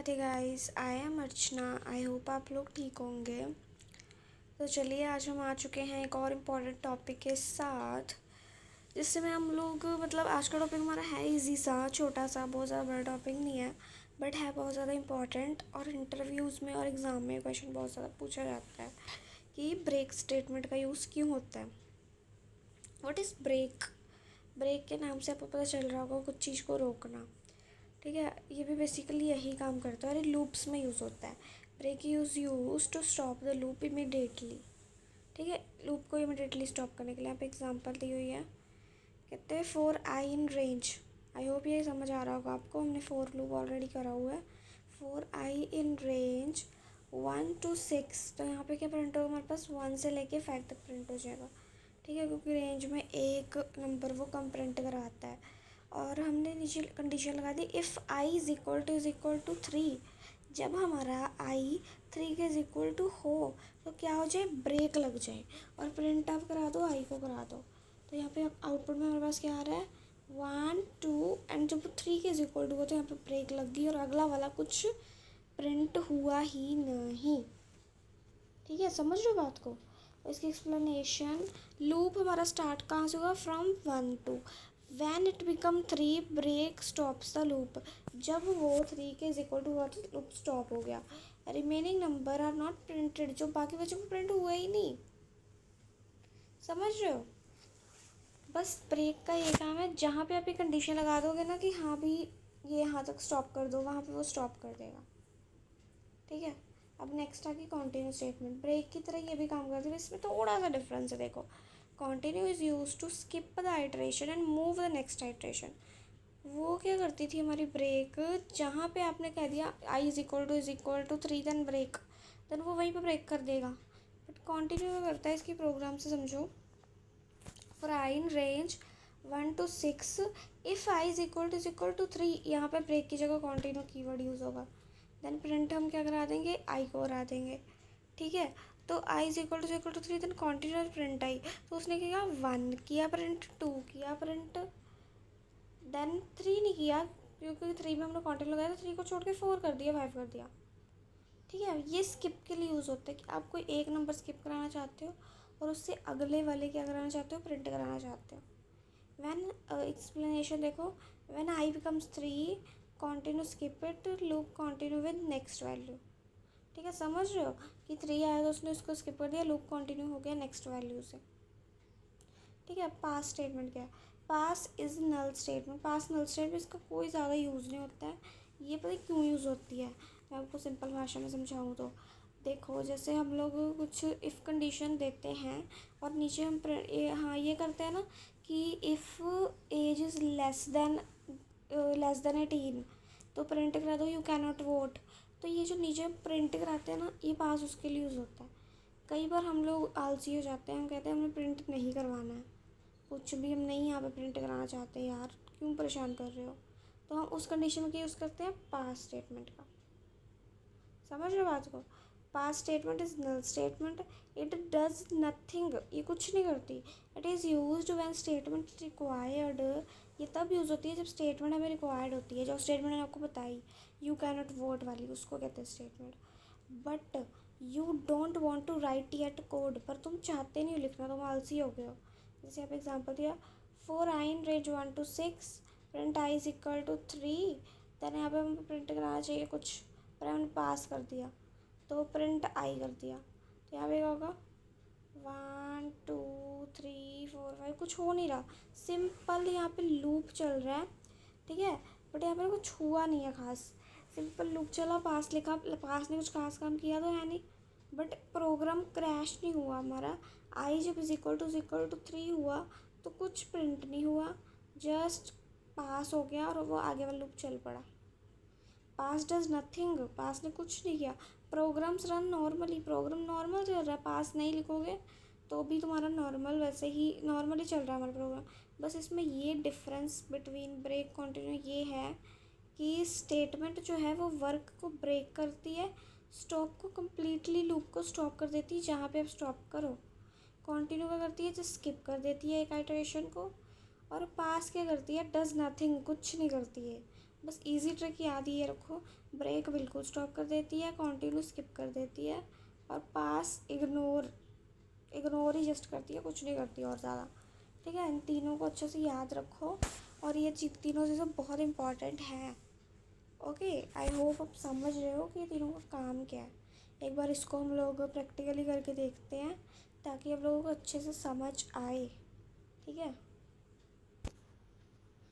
नमस्ते guys, I am Archana. I hope आप लोग ठीक होंगे। तो चलिए आज हम आ चुके हैं एक और इम्पॉर्टेंट टॉपिक के साथ, जिससे में हम लोग आज का टॉपिक हमारा है इजी सा, छोटा सा, बहुत ज़्यादा बड़ा टॉपिक नहीं है, बट है बहुत ज़्यादा इम्पॉर्टेंट। और इंटरव्यूज़ में और एग्ज़ाम में क्वेश्चन बहुत ज़्यादा पूछा जाता है कि ब्रेक स्टेटमेंट का यूज़ क्यों होता है। What is break? ब्रेक के नाम से आपको पता चल रहा होगा कुछ चीज़ को रोकना। ठीक है, ये भी बेसिकली यही काम करता है और ये लूप्स में यूज़ होता है। Break use to stop the loop immediately. ठीक है, लूप को इमिडिएटली स्टॉप करने के लिए यहाँ पे एग्जांपल दी हुई है। कहते हैं for I in range. I hope ये समझ आ रहा होगा आपको, हमने फॉर लूप ऑलरेडी करा हुआ है। For I in range 1 to 6, तो यहाँ पे क्या प्रिंट होगा हमारे पास, 1 से लेके 5 तक प्रिंट हो जाएगा। ठीक है, क्योंकि रेंज में एक नंबर वो कम प्रिंट कराता है। और हमने नीचे कंडीशन लगा दी, if I is equal to 3। जब हमारा आई 3 के इज इक्वल टू हो तो क्या हो जाए, ब्रेक लग जाए और प्रिंट आप करा दो, आई को करा दो। तो यहाँ पे आउटपुट में हमारे पास क्या आ रहा है, 1 2, एंड जब 3 के इज इक्वल टू हो तो यहाँ पे ब्रेक लग गई और अगला वाला कुछ प्रिंट हुआ ही नहीं। ठीक है, समझ लो बात को। इसकी एक्सप्लेनेशन, लूप हमारा स्टार्ट कहाँ से होगा, from 1 to when it become 3 break stops the loop. जब वो 3 के इज इक्वल टू हुआ तो लूप स्टॉप हो गया। Remaining number are not printed, जो बाकी बच्चों को प्रिंट हुआ ही नहीं। समझ रहे हो? बस ब्रेक का ये काम है, जहाँ पे आप ये कंडीशन लगा दोगे ना कि हाँ भी ये यहाँ तक स्टॉप कर दो, वहाँ पे वो स्टॉप कर देगा। ठीक है, अब नेक्स्ट आ गई कॉन्टिन्यू स्टेटमेंट। ब्रेक की तरह ये भी काम करती है, इसमें थोड़ा सा डिफरेंस है। देखो, continue is use to skip the iteration and move the next iteration. वो क्या करती थी हमारी ब्रेक, जहाँ पे आपने कह दिया I is equal to 3 then break, then वो वहीं पे ब्रेक कर देगा। बट कॉन्टिन्यू क्या करता है, इसकी प्रोग्राम से समझो। For I in range 1 to 6, if I is equal to 3, यहाँ पे ब्रेक की जगह कॉन्टिन्यू कीवर्ड यूज़ होगा। देन प्रिंट हम क्या करा देंगे, आई को करा देंगे। ठीक है, तो I is equal to 3, then continues print I. तो उसने क्या किया, 1 किया प्रिंट, 2 किया प्रिंट, देन 3 नहीं किया, क्योंकि 3 में हमने कॉन्टिन्यू लगाया तो 3 को छोड़ के 4 कर दिया, 5 कर दिया। ठीक है, ये स्किप के लिए यूज़ होता है कि आप कोई एक नंबर स्किप कराना चाहते हो और उससे अगले वाले क्या कराना चाहते हो, प्रिंट कराना चाहते हो। व्हेन एक्सप्लेनेशन देखो, when I becomes 3 continue skip it, loop continue with next value. ठीक है, समझ रहे हो कि 3 आया तो उसने उसको स्किप कर दिया, लूप कंटिन्यू हो गया नेक्स्ट वैल्यू से। ठीक है, पास स्टेटमेंट क्या है, pass is null statement. Pass null statement, इसका कोई ज़्यादा यूज़ नहीं होता है। ये पता है क्यों यूज़ होती है, मैं आपको सिंपल भाषा में समझाऊँ तो देखो, जैसे हम लोग कुछ इफ़ कंडीशन देते हैं और नीचे हम ये करते हैं ना कि if age is less than 18, तो प्रिंट करा दो यू कैन नॉट वोट। तो ये जो नीचे प्रिंट कराते हैं ना, ये पास उसके लिए यूज़ होता है। कई बार हम लोग आलसी हो जाते हैं, हम कहते हैं हमें प्रिंट नहीं करवाना है, कुछ भी हम नहीं यहाँ पे प्रिंट कराना चाहते यार, क्यों परेशान कर रहे हो। तो हम उस कंडीशन में क्या यूज़ करते हैं, पास स्टेटमेंट का। समझ रहे हो बात को? Pass statement is null statement, it does nothing, ये कुछ नहीं करती। It is used when statement required, ये तब यूज़ होती है जब स्टेटमेंट हमें रिक्वायर्ड होती है। जो स्टेटमेंट मैंने आपको बताई, यू कैन नॉट वोट वाली, उसको कहते हैं statement. But you don't want to write yet code, पर तुम चाहते नहीं हो लिखना, तुम आलसी हो गए हो। जैसे आप एग्जाम्पल दिया, for I in range 1 to 6 print I is equal to 3, then यहाँ पे हमें प्रिंट कराना चाहिए कुछ, पर हमने पास कर दिया तो प्रिंट आई कर दिया। तो यहाँ पे क्या होगा, 1 2 3 4 5, कुछ हो नहीं रहा, सिंपल यहाँ पे लूप चल रहा है। ठीक है, बट यहाँ पे कुछ हुआ नहीं है खास, सिंपल लूप चला, पास लिखा, पास ने कुछ खास काम किया तो है नहीं, बट प्रोग्राम क्रैश नहीं हुआ हमारा। आई जब इज इक्वल टू 3 हुआ तो कुछ प्रिंट नहीं हुआ, जस्ट पास हो गया और वो आगे वाला लूप चल पड़ा। पास डज नथिंग, पास ने कुछ नहीं किया। Programs run normally, program normal चल रहा है, पास नहीं लिखोगे तो भी तुम्हारा नॉर्मल वैसे ही नॉर्मली चल रहा है हमारा प्रोग्राम। बस इसमें ये डिफरेंस बिटवीन ब्रेक कंटिन्यू ये है कि स्टेटमेंट जो है वो वर्क को ब्रेक करती है, स्टॉप को कम्प्लीटली, लूप को स्टॉप कर देती है जहाँ पे आप स्टॉप करो। कंटिन्यू क्या करती है, जस्ट स्किप कर देती है एक आइटरेशन को। और पास क्या करती है, डज नथिंग, कुछ नहीं करती है, बस इजी ट्रिक याद ही ये रखो, ब्रेक बिल्कुल स्टॉप कर देती है, कंटिन्यू स्किप कर देती है, और पास इग्नोर ही जस्ट करती है, कुछ नहीं करती और ज़्यादा। ठीक है, इन तीनों को अच्छे से याद रखो, और ये तीनों चीज़ें बहुत इंपॉर्टेंट हैं। ओके, आई होप आप समझ रहे हो कि ये तीनों का काम क्या है। एक बार इसको हम लोग प्रैक्टिकली करके देखते हैं ताकि आप लोगों को अच्छे से समझ आए। ठीक है,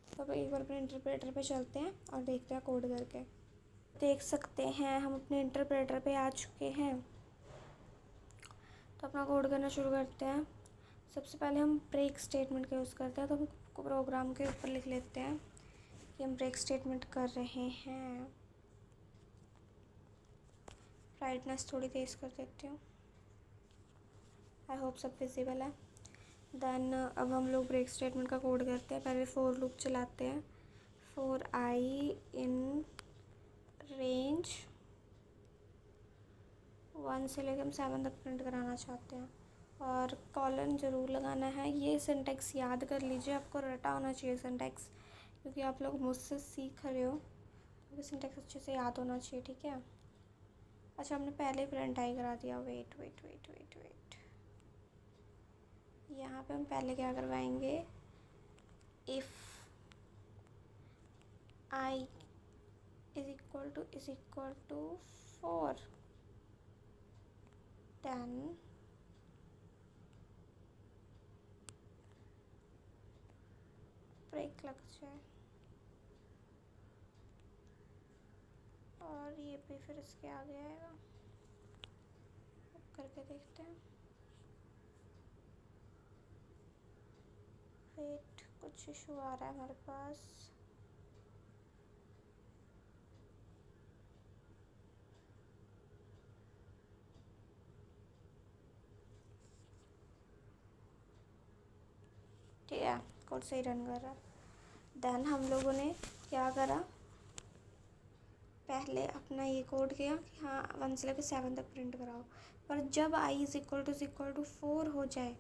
तो अब एक बार अपने इंटरप्रेटर पे चलते हैं और देखते हैं कोड करके। देख सकते हैं हम अपने इंटरप्रेटर पे आ चुके हैं, तो अपना कोड करना शुरू करते हैं। सबसे पहले हम ब्रेक स्टेटमेंट का यूज़ करते हैं, तो हम प्रोग्राम के ऊपर लिख लेते हैं कि हम ब्रेक स्टेटमेंट कर रहे हैं। ब्राइटनेस थोड़ी तेज़ कर देती हूँ, आई होप सब विजिबल है। देन अब हम लोग ब्रेक स्टेटमेंट का कोड करते हैं। पहले फॉर लूप चलाते हैं, फॉर आई इन रेंज 1 से लेकर हम 7 तक प्रिंट कराना चाहते हैं, और कॉलन ज़रूर लगाना है। ये सिंटेक्स याद कर लीजिए, आपको रटा होना चाहिए सिंटेक्स, क्योंकि आप लोग मुझसे सीख रहे हो, तो सिंटेक्स अच्छे से याद होना चाहिए। ठीक है, अच्छा हमने पहले ही प्रिंट आई करा दिया। Wait wait wait wait wait, यहाँ पे हम पहले क्या करवाएंगे, if I is equal to 4, then break लग जाए, और ये भी फिर इसके आगे आएगा। करके देखते हैं। वेट, कुछ इशू आ रहा है हमारे पास। ठीक है, कोड सही रन कर रहा है। देन हम लोगों ने क्या करा, पहले अपना ये कोड किया कि हाँ 1 से लेकर 7 तक प्रिंट कराओ, पर जब आई इज इक्वल टू 4 हो जाए,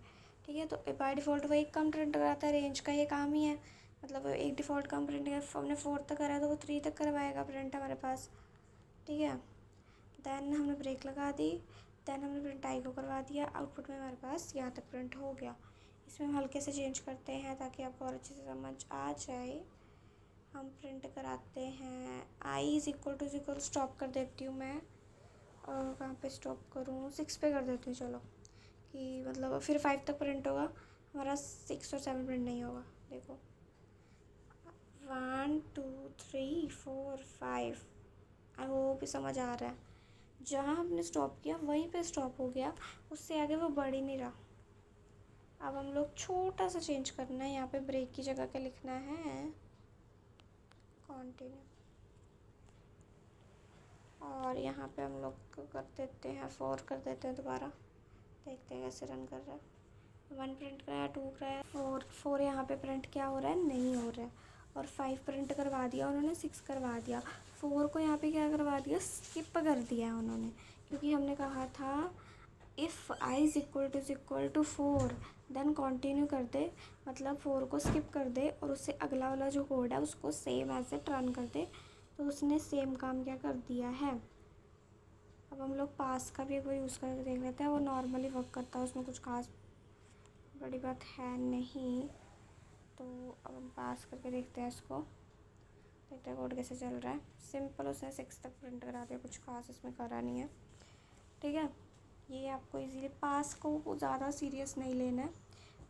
ठीक है, तो बाय डिफ़ॉल्ट वो एक कम प्रिंट कराता है, रेंज का ये काम ही है। मतलब एक डिफ़ॉल्ट कम प्रिंट कर, हमने 4 तक करा तो वो 3 तक करवाएगा प्रिंट हमारे पास। ठीक है, देन हमने ब्रेक लगा दी, देन हमने प्रिंट आई को करवा दिया, आउटपुट में हमारे पास यहाँ तक प्रिंट हो गया। इसमें हम हल्के से चेंज करते हैं ताकि आपको और अच्छे से समझ आ जाए। हम प्रिंट कराते हैं आई इज इक्वल स्टॉप कर देती हूँ मैं, और कहाँ पे स्टॉप करूँ, 6 पे कर देती हूँ चलो, कि मतलब फिर 5 तक प्रिंट होगा हमारा, 6 और 7 प्रिंट नहीं होगा। देखो 1 2 3 4 5, आई होप समझ आ रहा है। जहाँ हमने स्टॉप किया वहीं पे स्टॉप हो गया, उससे आगे वो बढ़ ही नहीं रहा। अब हम लोग छोटा सा चेंज करना है, यहाँ पे ब्रेक की जगह क्या लिखना है, कंटिन्यू, और यहाँ पे हम लोग कर देते हैं 4 कर देते हैं दोबारा, देखते हैं कैसे रन कर रहा है। 1 प्रिंट कराया, 2 कराया, 4 यहाँ पे प्रिंट क्या हो रहा है, नहीं हो रहा है, और 5 प्रिंट करवा दिया उन्होंने, 6 करवा दिया, 4 को यहाँ पे क्या करवा दिया, स्किप कर दिया उन्होंने, क्योंकि हमने कहा था if I is equal to 4 then continue कर दे, मतलब 4 को स्किप कर दे और उससे अगला वाला जो कोड है उसको सेम ऐसे रन कर दे। तो उसने सेम काम क्या कर दिया है। अब हम लोग पास का भी एक बार यूज़ करके देख लेते हैं, वो नॉर्मली वर्क करता है, उसमें कुछ खास बड़ी बात है नहीं। तो अब हम पास करके देखते हैं इसको, देखते हैं कोड कैसे चल रहा है। सिंपल उसने 6 तक प्रिंट करा दिया, कुछ खास इसमें करा नहीं है। ठीक है, ये आपको इजीली, पास को ज़्यादा सीरियस नहीं लेना है,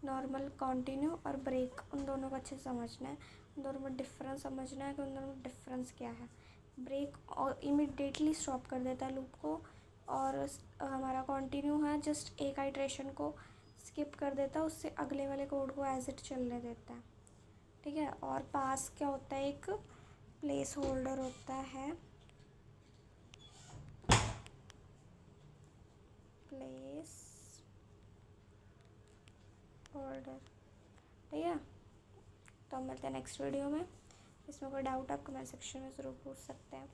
नॉर्मल कंटिन्यू और ब्रेक उन दोनों को अच्छे से समझना है, उन दोनों में डिफरेंस समझना है कि उन दोनों में डिफरेंस क्या है। ब्रेक और इमिडिएटली स्टॉप कर देता है लूप को, और हमारा कंटिन्यू है जस्ट एक आइट्रेशन को स्किप कर देता है, उससे अगले वाले कोड को एज इट चलने देता है। ठीक है, और पास क्या होता है, एक प्लेस होल्डर होता है, प्लेस होल्डर। ठीक है, तो हम मिलते हैं नेक्स्ट वीडियो में। इसमें कोई डाउट आप कमेंट सेक्शन में ज़रूर पूछ सकते हैं।